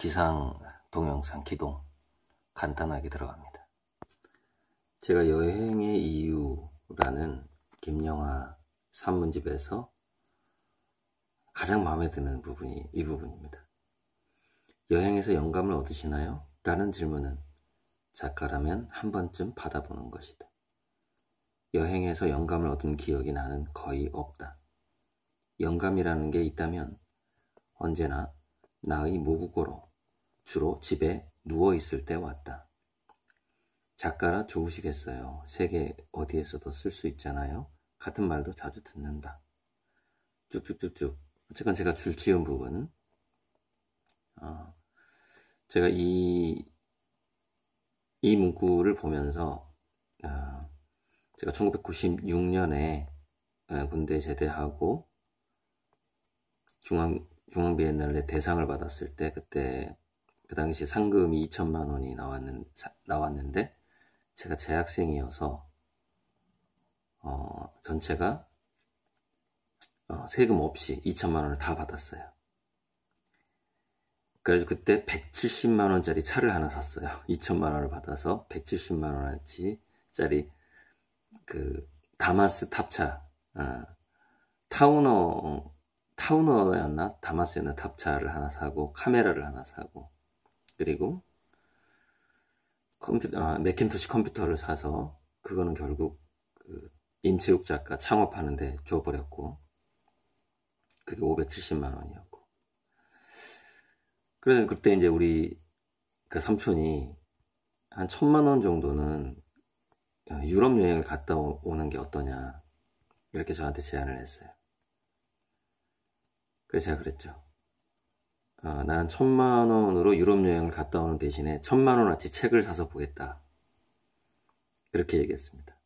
기상 동영상 기동 간단하게 들어갑니다. 제가 여행의 이유라는 김영하 산문집에서 가장 마음에 드는 부분이 이 부분입니다. 여행에서 영감을 얻으시나요? 라는 질문은 작가라면 한 번쯤 받아보는 것이다. 여행에서 영감을 얻은 기억이 나는 거의 없다. 영감이라는 게 있다면 언제나 나의 모국어로 주로 집에 누워있을 때 왔다. 작가라 좋으시겠어요. 세계 어디에서도 쓸 수 있잖아요. 같은 말도 자주 듣는다. 쭉쭉쭉쭉. 어쨌건 제가 줄 지은 부분. 제가 이 문구를 보면서 제가 1996년에 군대 제대하고 중앙비엔날레 대상을 받았을 때 그때 그 당시 상금이 2천만 원이 나왔는데 제가 재학생이어서 전체가 세금 없이 2천만 원을 다 받았어요. 그래서 그때 170만 원짜리 차를 하나 샀어요. 2천만 원을 받아서 170만 원짜리 그 다마스 탑차, 타우너였나? 다마스였나? 탑차를 하나 사고 카메라를 하나 사고 그리고 매킨토시 컴퓨터를 사서 그거는 결국 그 임채욱 작가 창업하는데 줘버렸고 그게 570만 원이었고 그래서 그때 이제 우리 그 삼촌이 한 1,000만 원 정도는 유럽 여행을 갔다 오는 게 어떠냐 이렇게 저한테 제안을 했어요. 그래서 제가 그랬죠. 나는 1,000만 원으로 유럽 여행을 갔다 오는 대신에 1,000만 원어치 책을 사서 보겠다. 그렇게 얘기했습니다.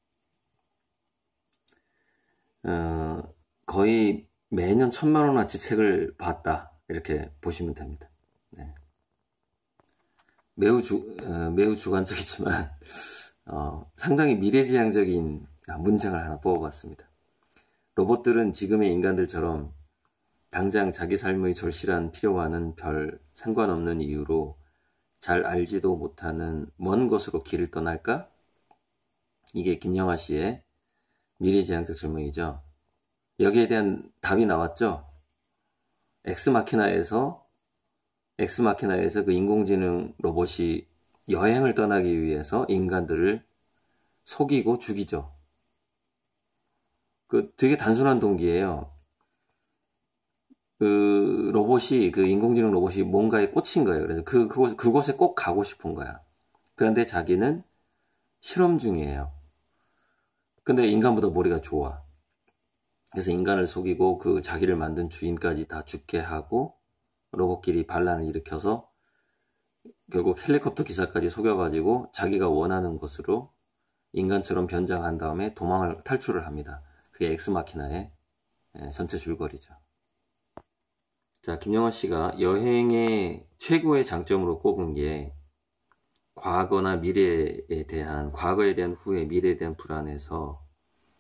거의 매년 1,000만 원어치 책을 봤다. 이렇게 보시면 됩니다. 네. 매우 주관적이지만 상당히 미래지향적인 문장을 하나 뽑아봤습니다. 로봇들은 지금의 인간들처럼 당장 자기 삶의 절실한 필요와는 별 상관없는 이유로 잘 알지도 못하는 먼 곳으로 길을 떠날까? 이게 김영하 씨의 미래지향적 질문이죠. 여기에 대한 답이 나왔죠? 엑스마키나에서 그 인공지능 로봇이 여행을 떠나기 위해서 인간들을 속이고 죽이죠. 그 되게 단순한 동기예요. 그 인공지능 로봇이 뭔가에 꽂힌 거예요. 그래서 그곳에 꼭 가고 싶은 거야. 그런데 자기는 실험 중이에요. 근데 인간보다 머리가 좋아. 그래서 인간을 속이고 그 자기를 만든 주인까지 다 죽게 하고 로봇끼리 반란을 일으켜서 결국 헬리콥터 기사까지 속여가지고 자기가 원하는 곳으로 인간처럼 변장한 다음에 탈출을 합니다. 그게 엑스마키나의 전체 줄거리죠. 자, 김영하 씨가 여행의 최고의 장점으로 꼽은 게 과거에 대한 후회, 미래에 대한 불안에서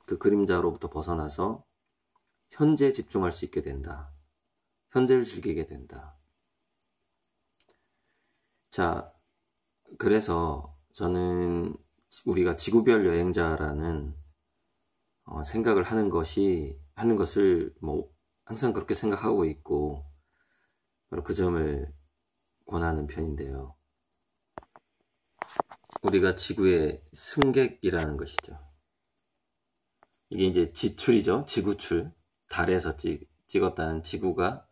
그 그림자로부터 벗어나서 현재에 집중할 수 있게 된다. 현재를 즐기게 된다. 자, 그래서 저는 우리가 지구별 여행자라는 생각을 하는 것을 항상 그렇게 생각하고 있고 바로 그 점을 권하는 편인데요. 우리가 지구의 승객이라는 것이죠. 이게 이제 지출이죠. 지구출. 달에서 찍었다는 지구가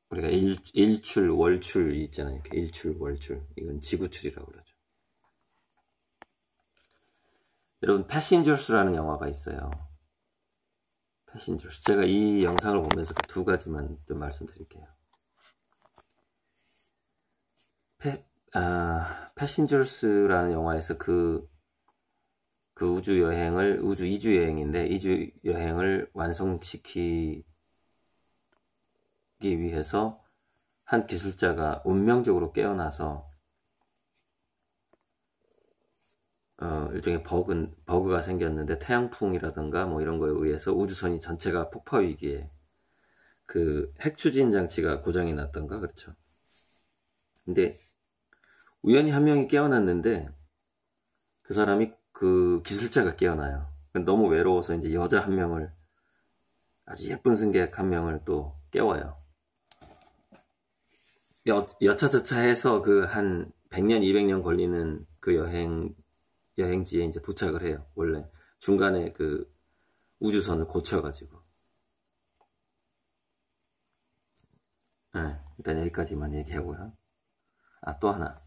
우리가 일출, 월출 있잖아요. 이렇게 일출, 월출. 이건 지구출이라고 그러죠. 여러분, 패신저스라는 영화가 있어요. 패신저스. 제가 이 영상을 보면서 그 두 가지만 좀 말씀드릴게요. 패신저스라는 영화에서 그 우주 이주 여행인데, 이주 여행을 완성시키기 위해서 한 기술자가 운명적으로 깨어나서 일종의 버그가 생겼는데 태양풍이라든가 뭐 이런 거에 의해서 우주선이 전체가 폭파 위기에 그 핵 추진 장치가 고장이 났던가 그렇죠. 근데 우연히 한 명이 깨어났는데 그 사람이 그 기술자가 깨어나요. 너무 외로워서 이제 여자 한 명을 아주 예쁜 승객 한 명을 또 깨워요. 여차저차 해서 그 한 100년, 200년 걸리는 그 여행지에 이제 도착을 해요. 원래 중간에 그 우주선을 고쳐가지고. 네, 일단 여기까지만 얘기하고요. 아, 또 하나.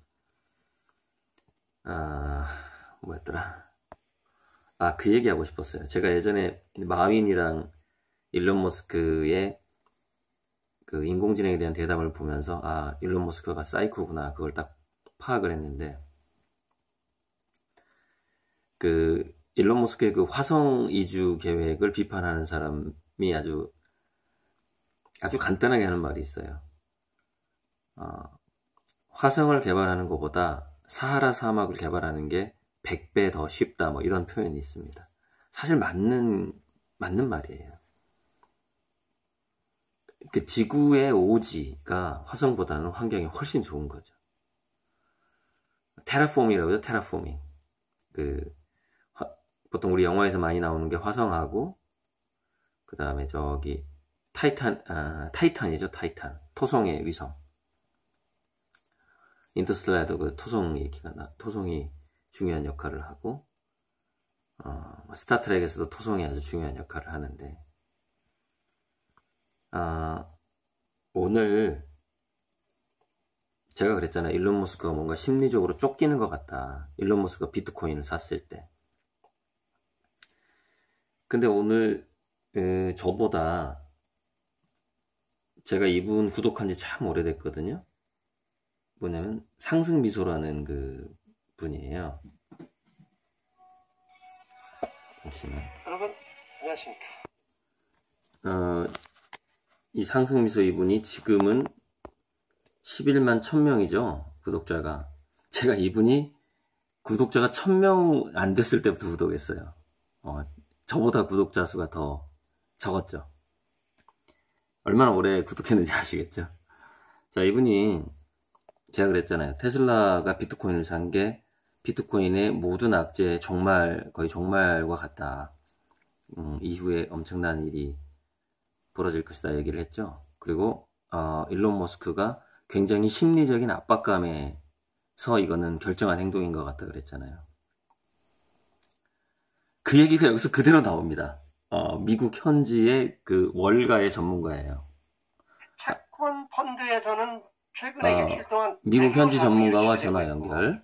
뭐였더라? 그 얘기하고 싶었어요. 제가 예전에 마윈이랑 일론 머스크의 그 인공지능에 대한 대담을 보면서 일론 머스크가 사이코구나 그걸 딱 파악을 했는데 그 일론 머스크의 그 화성 이주 계획을 비판하는 사람이 아주 간단하게 하는 말이 있어요. 화성을 개발하는 것보다 사하라 사막을 개발하는 게 100배 더 쉽다 뭐 이런 표현이 있습니다. 사실 맞는 말이에요. 그 지구의 오지가 화성보다는 환경이 훨씬 좋은 거죠. 테라폼이라고 하죠. 테라포밍. 보통 우리 영화에서 많이 나오는 게 화성하고 그 다음에 저기 타이탄이죠. 타이탄. 토성의 위성. 인터스텔라에도 그 토성 얘기가 토성이 중요한 역할을 하고 스타트랙에서도 토성이 아주 중요한 역할을 하는데 오늘 제가 그랬잖아요. 일론 머스크가 뭔가 심리적으로 쫓기는 것 같다. 일론 머스크가 비트코인을 샀을 때. 근데 오늘 저보다 제가 이분 구독한 지 참 오래됐거든요. 뭐냐면 상승미소라는 그 분이에요. 잠시만. 여러분 안녕하십니까. 이 상승미소 이분이 지금은 11만 1000명이죠. 구독자가. 제가 이분이 구독자가 1000명 안 됐을 때부터 구독했어요. 저보다 구독자 수가 더 적었죠. 얼마나 오래 구독했는지 아시겠죠? 자, 이분이 제가 그랬잖아요. 테슬라가 비트코인을 산 게 비트코인의 모든 악재 거의 종말과 같다. 이후에 엄청난 일이 벌어질 것이다 얘기를 했죠. 그리고 일론 머스크가 굉장히 심리적인 압박감에서 이거는 결정한 행동인 것 같다 그랬잖아요. 그 얘기가 여기서 그대로 나옵니다. 미국 현지의 그 월가의 전문가예요. 채권 펀드에서는 최근에 일주일 동안 미국 현지 전문가와 전화 연결.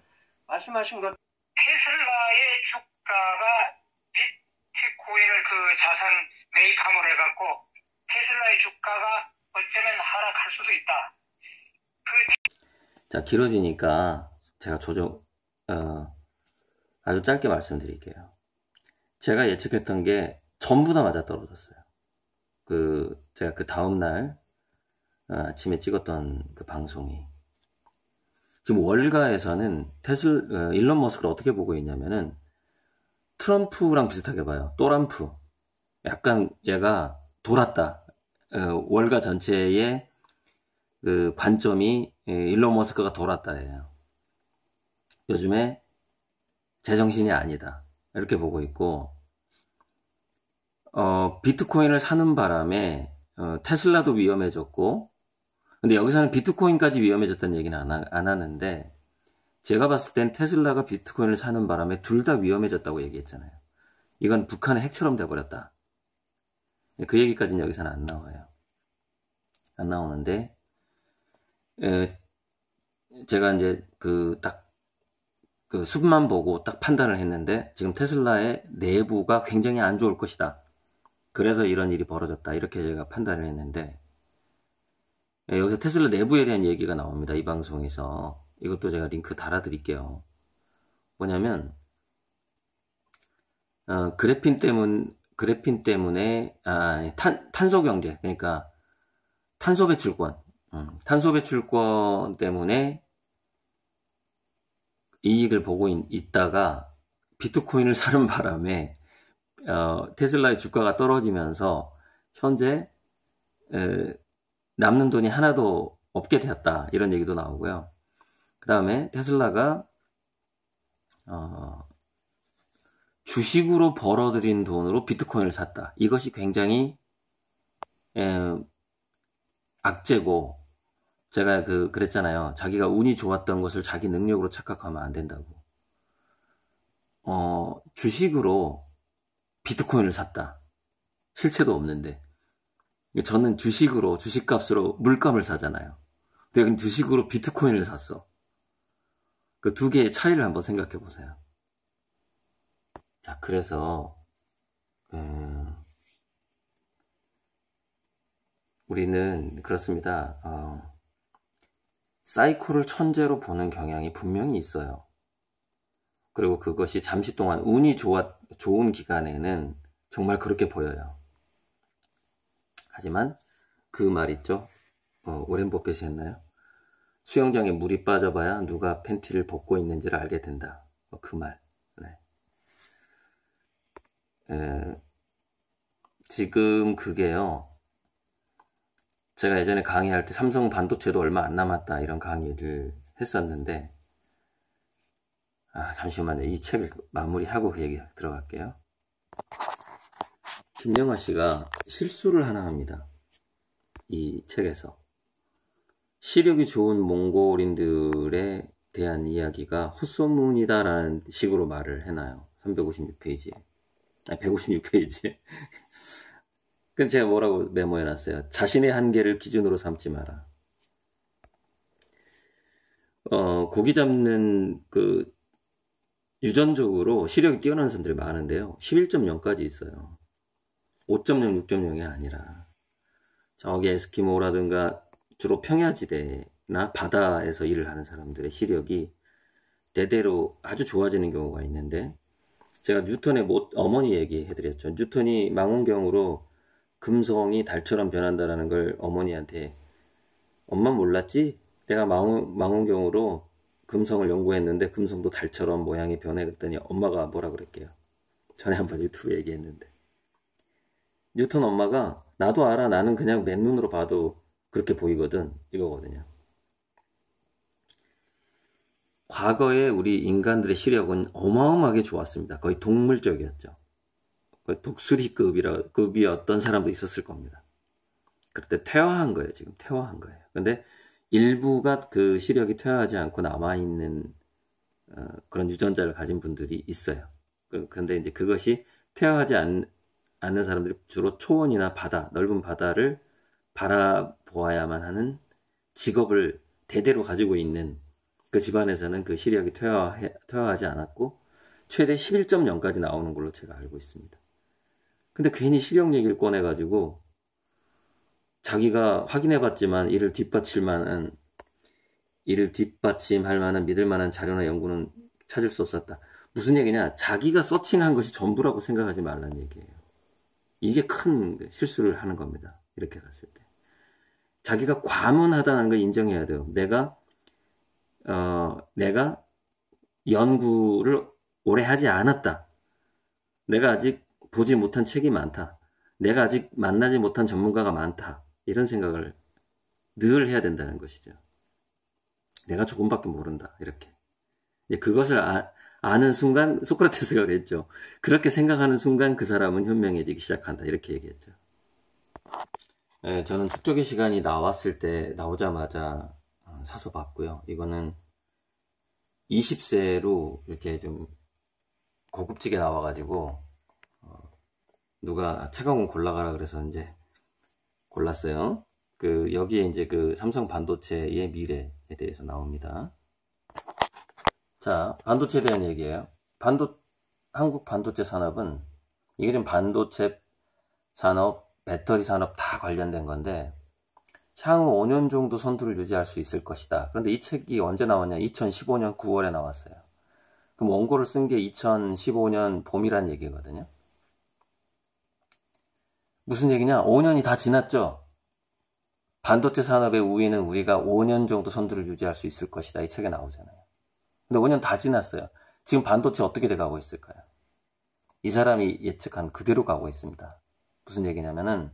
말씀하신 것 테슬라의 주가가 비트코인을 그 자산 매입함으로 해갖고 테슬라의 주가가 어쩌면 하락할 수도 있다. 자, 길어지니까 제가 아주 짧게 말씀드릴게요. 제가 예측했던 게 전부 다 맞아떨어졌어요. 제가 그 다음날 아침에 찍었던 그 방송이. 지금 월가에서는 일론 머스크를 어떻게 보고 있냐면은 트럼프랑 비슷하게 봐요. 또람프. 약간 얘가 돌았다. 월가 전체의 그 관점이 일론 머스크가 돌았다예요. 요즘에 제정신이 아니다. 이렇게 보고 있고, 비트코인을 사는 바람에 테슬라도 위험해졌고, 근데 여기서는 비트코인까지 위험해졌다는 얘기는 안 하는데, 제가 봤을 땐 테슬라가 비트코인을 사는 바람에 둘 다 위험해졌다고 얘기했잖아요. 이건 북한의 핵처럼 돼버렸다. 그 얘기까지는 여기서는 안 나와요. 안 나오는데, 제가 이제 그 숲만 보고 딱 판단을 했는데, 지금 테슬라의 내부가 굉장히 안 좋을 것이다. 그래서 이런 일이 벌어졌다. 이렇게 제가 판단을 했는데, 여기서 테슬라 내부에 대한 얘기가 나옵니다. 이 방송에서. 이것도 제가 링크 달아드릴게요. 뭐냐면, 그래핀 때문에, 탄소 경제, 그러니까 탄소 배출권 때문에 이익을 보고 있다가 비트코인을 사는 바람에, 테슬라의 주가가 떨어지면서 현재 남는 돈이 하나도 없게 되었다. 이런 얘기도 나오고요. 그 다음에 테슬라가 주식으로 벌어들인 돈으로 비트코인을 샀다. 이것이 굉장히 악재고, 제가 그랬잖아요. 자기가 운이 좋았던 것을 자기 능력으로 착각하면 안 된다고. 주식으로 비트코인을 샀다. 실체도 없는데. 저는 주식으로, 주식값으로 물감을 사잖아요. 근데 여긴 주식으로 비트코인을 샀어. 그 두 개의 차이를 한번 생각해 보세요. 자, 그래서 우리는 그렇습니다. 사이클을 천재로 보는 경향이 분명히 있어요. 그리고 그것이 잠시 동안 운이 좋은 기간에는 정말 그렇게 보여요. 하지만 그 말 있죠? 오렌 버핏이 했나요? 수영장에 물이 빠져봐야 누가 팬티를 벗고 있는지를 알게 된다. 그 말. 네. 지금 그게요. 제가 예전에 강의할 때 삼성 반도체도 얼마 안 남았다 이런 강의를 했었는데, 잠시만요. 이 책을 마무리하고 그 얘기 들어갈게요. 김영하 씨가 실수를 하나 합니다. 이 책에서. 시력이 좋은 몽골인들에 대한 이야기가 헛소문이다라는 식으로 말을 해놔요. 356페이지에. 156페이지에. 근데 제가 뭐라고 메모해놨어요. 자신의 한계를 기준으로 삼지 마라. 고기 잡는 유전적으로 시력이 뛰어난 사람들이 많은데요. 11.0까지 있어요. 5.0, 6.0이 아니라. 저기 에스키모라든가 주로 평야지대나 바다에서 일을 하는 사람들의 시력이 대대로 아주 좋아지는 경우가 있는데, 제가 뉴턴의 어머니 얘기해드렸죠. 뉴턴이 망원경으로 금성이 달처럼 변한다는 걸 어머니한테, 엄마 몰랐지? 내가 망원경으로 금성을 연구했는데 금성도 달처럼 모양이 변해. 그랬더니 엄마가 뭐라 그랬게요. 전에 한번 유튜브 얘기했는데, 뉴턴 엄마가 나도 알아. 나는 그냥 맨눈으로 봐도 그렇게 보이거든. 이거거든요. 과거에 우리 인간들의 시력은 어마어마하게 좋았습니다. 거의 동물적이었죠. 거의 독수리급이 어떤 사람도 있었을 겁니다. 그때 퇴화한 거예요. 지금 퇴화한 거예요. 근데 일부가 그 시력이 퇴화하지 않고 남아있는 그런 유전자를 가진 분들이 있어요. 근데 이제 그것이 퇴화하지 않는 사람들이 주로 초원이나 바다, 넓은 바다를 바라보아야만 하는 직업을 대대로 가지고 있는 그 집안에서는 그 시력이 퇴화하지 않았고 최대 11.0까지 나오는 걸로 제가 알고 있습니다. 근데 괜히 시력 얘기를 꺼내가지고 자기가 확인해봤지만 이를 뒷받침할 만한 믿을 만한 자료나 연구는 찾을 수 없었다. 무슨 얘기냐? 자기가 서칭한 것이 전부라고 생각하지 말라는 얘기예요. 이게 큰 실수를 하는 겁니다. 이렇게 갔을 때. 자기가 과문하다는 걸 인정해야 돼요. 내가 연구를 오래 하지 않았다. 내가 아직 보지 못한 책이 많다. 내가 아직 만나지 못한 전문가가 많다. 이런 생각을 늘 해야 된다는 것이죠. 내가 조금밖에 모른다. 이렇게. 그것을 아는 순간 소크라테스가 그랬죠. 그렇게 생각하는 순간 그 사람은 현명해지기 시작한다. 이렇게 얘기했죠. 네, 저는 축적의 시간이 나오자마자 사서 봤고요. 이거는 20세로 이렇게 좀 고급지게 나와가지고 누가 차가운 골라가라 그래서 이제 골랐어요. 여기에 이제 삼성 반도체의 미래에 대해서 나옵니다. 자, 반도체에 대한 얘기예요. 한국 반도체 산업은 이게 좀 반도체 산업, 배터리 산업 다 관련된 건데 향후 5년 정도 선두를 유지할 수 있을 것이다. 그런데 이 책이 언제 나왔냐? 2015년 9월에 나왔어요. 그럼 원고를 쓴 게 2015년 봄이란 얘기거든요. 무슨 얘기냐? 5년이 다 지났죠? 반도체 산업의 우위는 우리가 5년 정도 선두를 유지할 수 있을 것이다. 이 책에 나오잖아요. 근데 5년 다 지났어요. 지금 반도체 어떻게 돼가고 있을까요? 이 사람이 예측한 그대로 가고 있습니다. 무슨 얘기냐면은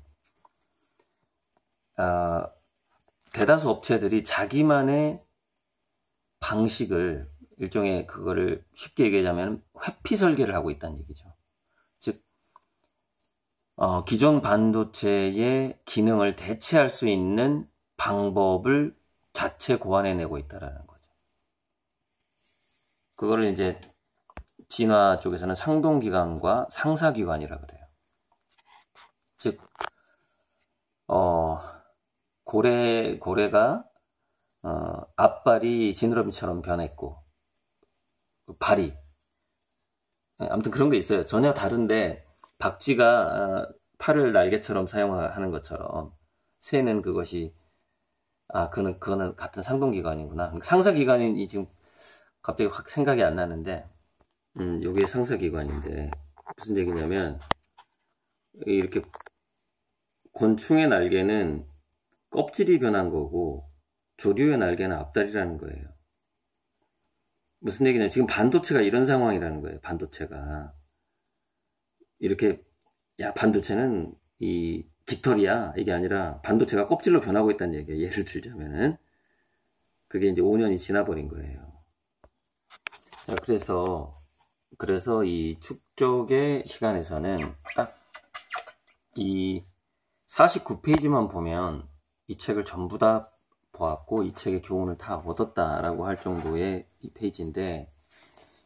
대다수 업체들이 자기만의 방식을 일종의 그거를 쉽게 얘기하자면 회피 설계를 하고 있다는 얘기죠. 즉 기존 반도체의 기능을 대체할 수 있는 방법을 자체 고안해내고 있다라는 거죠. 그거를 이제 진화 쪽에서는 상동기관과 상사기관이라 그래요. 즉 고래가 앞발이 지느러미처럼 변했고 발이 아무튼 그런 게 있어요. 전혀 다른데 박쥐가 팔을 날개처럼 사용하는 것처럼 새는 그것이 그거는 같은 상동기관이구나. 상사기관이 지금 갑자기 확 생각이 안 나는데 요게 상사기관인데 무슨 얘기냐면 이렇게 곤충의 날개는 껍질이 변한 거고 조류의 날개는 앞다리라는 거예요. 무슨 얘기냐면 지금 반도체가 이런 상황이라는 거예요. 반도체가 이렇게 반도체는 이 깃털이야 이게 아니라 반도체가 껍질로 변하고 있다는 얘기예요. 예를 들자면은 그게 이제 5년이 지나버린 거예요. 자, 그래서 이 축적의 시간에서는 딱 이 49페이지만 보면 이 책을 전부 다 보았고 이 책의 교훈을 다 얻었다라고 할 정도의 이 페이지인데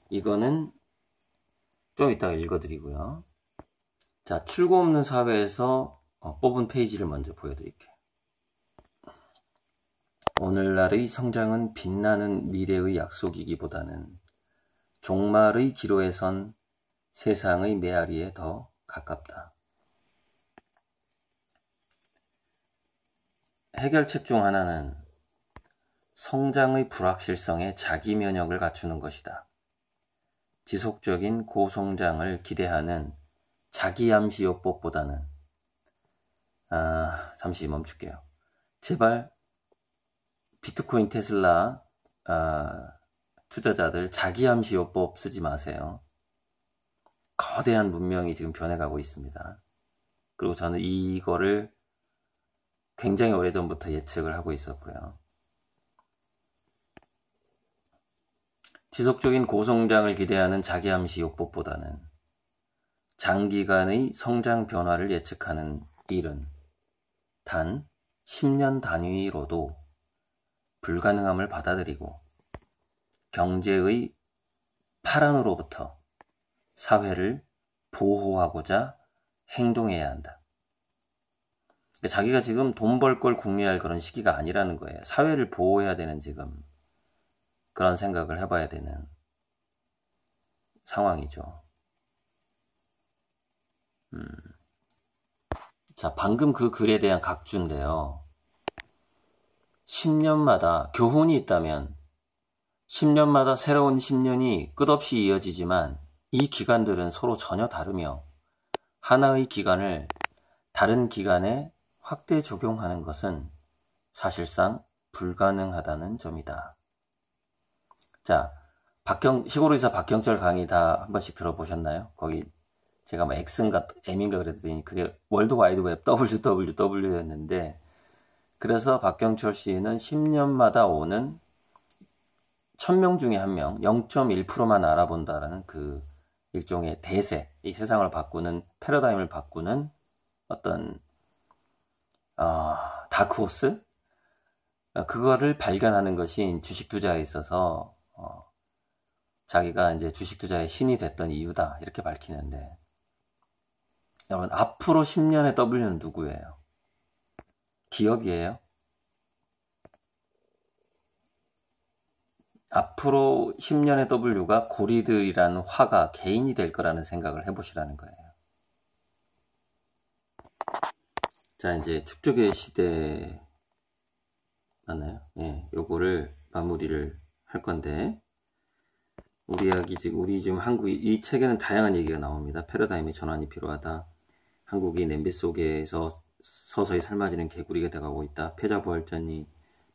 이거는 좀 이따가 읽어드리고요. 자, 출구 없는 사회에서 뽑은 페이지를 먼저 보여드릴게요. 오늘날의 성장은 빛나는 미래의 약속이기보다는 종말의 기로에 선 세상의 메아리에 더 가깝다. 해결책 중 하나는 성장의 불확실성에 자기 면역을 갖추는 것이다. 지속적인 고성장을 기대하는 자기암시요법보다는 잠시 멈출게요. 제발 비트코인 테슬라 투자자들 자기암시요법 쓰지 마세요. 거대한 문명이 지금 변해가고 있습니다. 그리고 저는 이거를 굉장히 오래전부터 예측을 하고 있었고요. 지속적인 고성장을 기대하는 자기암시요법보다는 장기간의 성장 변화를 예측하는 일은 단 10년 단위로도 불가능함을 받아들이고 경제의 파란으로부터 사회를 보호하고자 행동해야 한다. 자기가 지금 돈 벌 걸 궁리할 그런 시기가 아니라는 거예요. 사회를 보호해야 되는 지금 그런 생각을 해봐야 되는 상황이죠. 자, 방금 그 글에 대한 각주인데요. 10년마다 교훈이 있다면 10년마다 새로운 10년이 끝없이 이어지지만 이 기간들은 서로 전혀 다르며 하나의 기간을 다른 기간에 확대 적용하는 것은 사실상 불가능하다는 점이다. 자, 시골의사 박경철 강의 다 한 번씩 들어보셨나요? 거기 제가 뭐 X인가 M인가 그랬더니 그게 월드와이드웹 WWW였는데 그래서 박경철 씨는 10년마다 오는 1000명 중에 1명 0.1%만 알아본다라는 그 일종의 대세, 이 세상을 바꾸는 패러다임을 바꾸는 어떤 다크호스? 그거를 발견하는 것이 주식 투자에 있어서 자기가 이제 주식 투자의 신이 됐던 이유다 이렇게 밝히는데 여러분 앞으로 10년의 W는 누구예요? 기업이에요? 앞으로 10년의 W가 고리들이라는 화가 개인이 될 거라는 생각을 해보시라는 거예요. 자, 이제 축적의 시대 맞나요? 예, 요거를 마무리를 할 건데 우리 지금 한국이 이 책에는 다양한 얘기가 나옵니다. 패러다임의 전환이 필요하다. 한국이 냄비 속에서 서서히 삶아지는 개구리가 돼가고 있다. 패자부활전이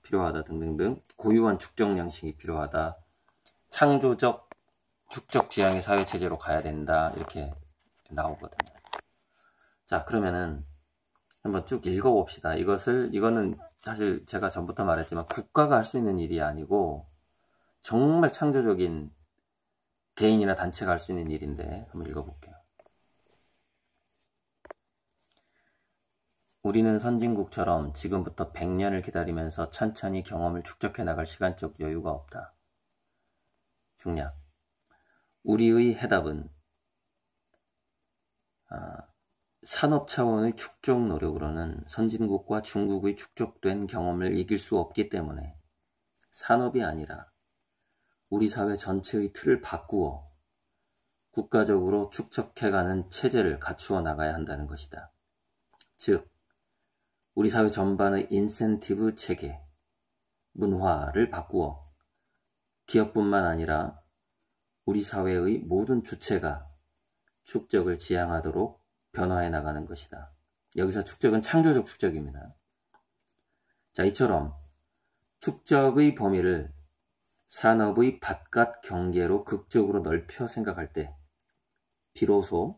필요하다 등등등. 고유한 축적 양식이 필요하다. 창조적 축적 지향의 사회체제로 가야 된다. 이렇게 나오거든요. 자, 그러면은 한번 쭉 읽어봅시다. 이거는 사실 제가 전부터 말했지만 국가가 할 수 있는 일이 아니고 정말 창조적인 개인이나 단체가 할 수 있는 일인데 한번 읽어볼게요. 우리는 선진국처럼 지금부터 100년을 기다리면서 천천히 경험을 축적해 나갈 시간적 여유가 없다. 중략. 우리의 해답은 산업 차원의 축적 노력으로는 선진국과 중국의 축적된 경험을 이길 수 없기 때문에 산업이 아니라 우리 사회 전체의 틀을 바꾸어 국가적으로 축적해가는 체제를 갖추어 나가야 한다는 것이다. 즉, 우리 사회 전반의 인센티브 체계, 문화를 바꾸어 기업뿐만 아니라 우리 사회의 모든 주체가 축적을 지향하도록 변화해 나가는 것이다. 여기서 축적은 창조적 축적입니다. 자, 이처럼 축적의 범위를 산업의 바깥 경계로 극적으로 넓혀 생각할 때 비로소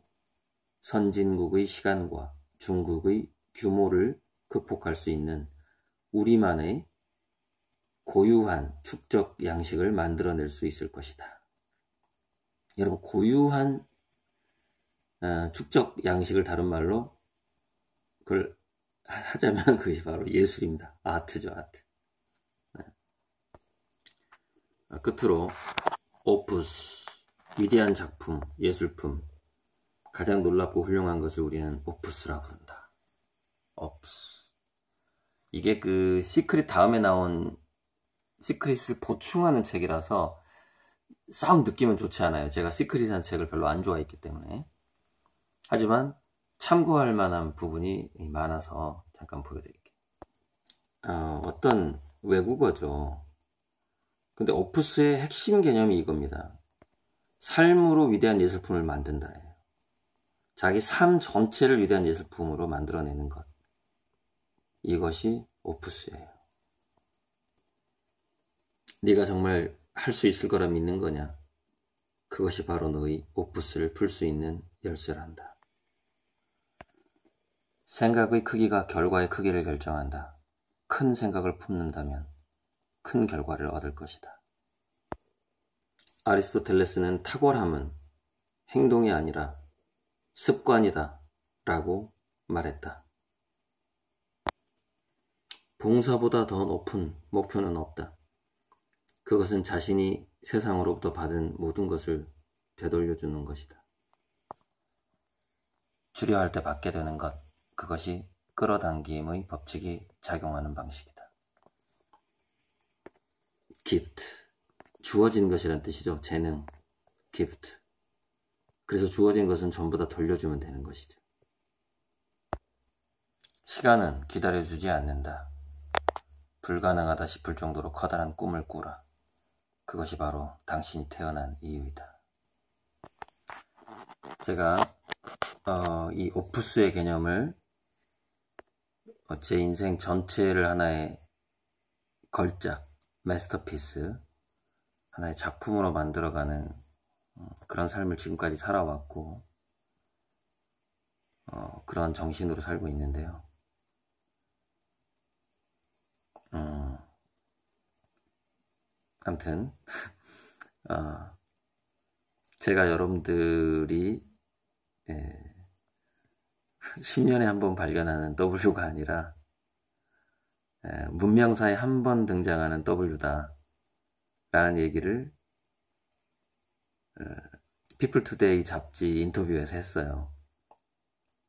선진국의 시간과 중국의 규모를 극복할 수 있는 우리만의 고유한 축적 양식을 만들어낼 수 있을 것이다. 여러분, 고유한 축적 양식을 다른 말로 그걸 하자면 그것이 바로 예술입니다. 아트죠, 아트. 끝으로 오푸스, 위대한 작품, 예술품, 가장 놀랍고 훌륭한 것을 우리는 오푸스라 부른다. 오푸스. 이게 그 시크릿 다음에 나온 시크릿을 보충하는 책이라서 썩 느낌은 좋지 않아요. 제가 시크릿한 책을 별로 안 좋아했기 때문에. 하지만 참고할 만한 부분이 많아서 잠깐 보여드릴게요. 어떤 외국어죠. 근데 오푸스의 핵심 개념이 이겁니다. 삶으로 위대한 예술품을 만든다예요. 자기 삶 전체를 위대한 예술품으로 만들어내는 것. 이것이 오푸스예요. 네가 정말 할 수 있을 거라 믿는 거냐? 그것이 바로 너의 오푸스를 풀 수 있는 열쇠란다. 생각의 크기가 결과의 크기를 결정한다. 큰 생각을 품는다면 큰 결과를 얻을 것이다. 아리스토텔레스는 탁월함은 행동이 아니라 습관이다 라고 말했다. 봉사보다 더 높은 목표는 없다. 그것은 자신이 세상으로부터 받은 모든 것을 되돌려주는 것이다. 주려 할 때 받게 되는 것, 그것이 끌어당김의 법칙이 작용하는 방식이다. gift, 주어진 것이란 뜻이죠. 재능, gift. 그래서 주어진 것은 전부 다 돌려주면 되는 것이죠. 시간은 기다려주지 않는다. 불가능하다 싶을 정도로 커다란 꿈을 꾸라. 그것이 바로 당신이 태어난 이유이다. 제가 이 오푸스의 개념을 제 인생 전체를 하나의 걸작, 마스터피스, 하나의 작품으로 만들어가는 그런 삶을 지금까지 살아왔고 그런 정신으로 살고 있는데요. 아무튼 제가 여러분들이 10년에 한 번 발견하는 W가 아니라 문명사에 한 번 등장하는 W다 라는 얘기를 피플투데이 잡지 인터뷰에서 했어요.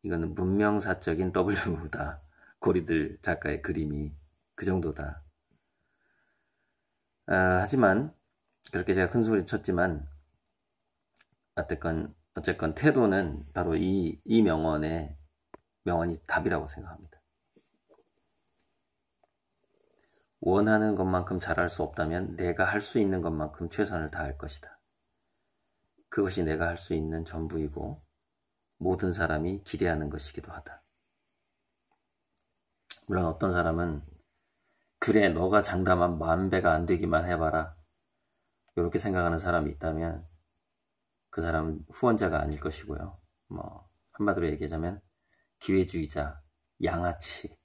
이거는 문명사적인 W다. 고리들 작가의 그림이 그 정도다. 하지만 그렇게 제가 큰 소리 쳤지만 어쨌건 태도는 바로 이 명언이 답이라고 생각합니다. 원하는 것만큼 잘할 수 없다면 내가 할 수 있는 것만큼 최선을 다할 것이다. 그것이 내가 할 수 있는 전부이고 모든 사람이 기대하는 것이기도 하다. 물론 어떤 사람은 그래 너가 장담한 10,000배가 안 되기만 해봐라 이렇게 생각하는 사람이 있다면 그 사람은 후원자가 아닐 것이고요. 한마디로 얘기하자면 기회주의자 양아치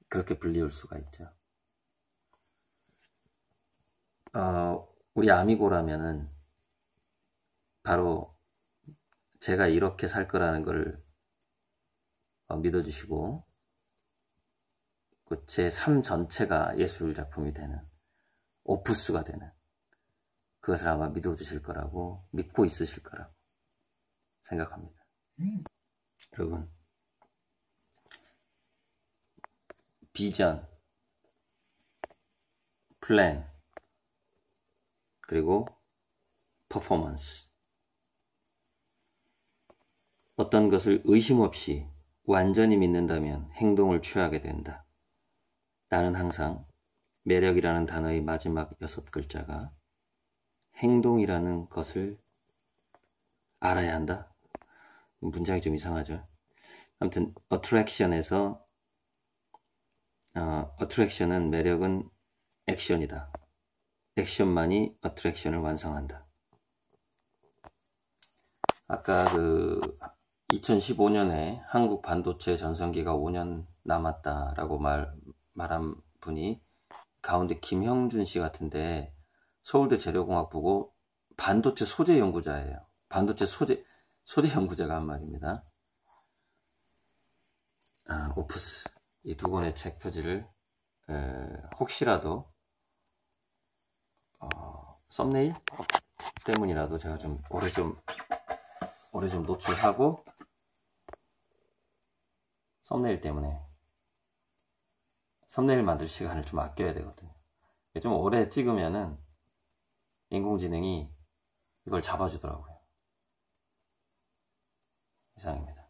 그렇게 불리울 수가 있죠. 우리 아미고라면은 바로 제가 이렇게 살 거라는 걸 믿어주시고 제 삶 전체가 예술 작품이 되는 오프스가 되는 그것을 아마 믿어주실 거라고 믿고 있으실 거라고 생각합니다. 여러분, 비전, 플랜, 그리고 퍼포먼스. 어떤 것을 의심 없이 완전히 믿는다면 행동을 취하게 된다. 나는 항상 매력이라는 단어의 마지막 6글자가 행동이라는 것을 알아야 한다. 문장이 좀 이상하죠. 아무튼 attraction에서 attraction은 매력은 액션이다. 액션만이 attraction을 완성한다. 아까 2015년에 한국 반도체 전성기가 5년 남았다라고 말한 분이 가운데 김형준 씨 같은데 서울대 재료공학 보고 반도체 소재 연구자예요. 반도체 소재 연구자가 한 말입니다. 오프스 이 두 권의 책 표지를 혹시라도 썸네일 때문이라도 제가 좀 오래 좀 노출하고 썸네일 때문에 썸네일 만들 시간을 좀 아껴야 되거든요. 좀 오래 찍으면은 인공지능이 이걸 잡아주더라고요. 이상입니다.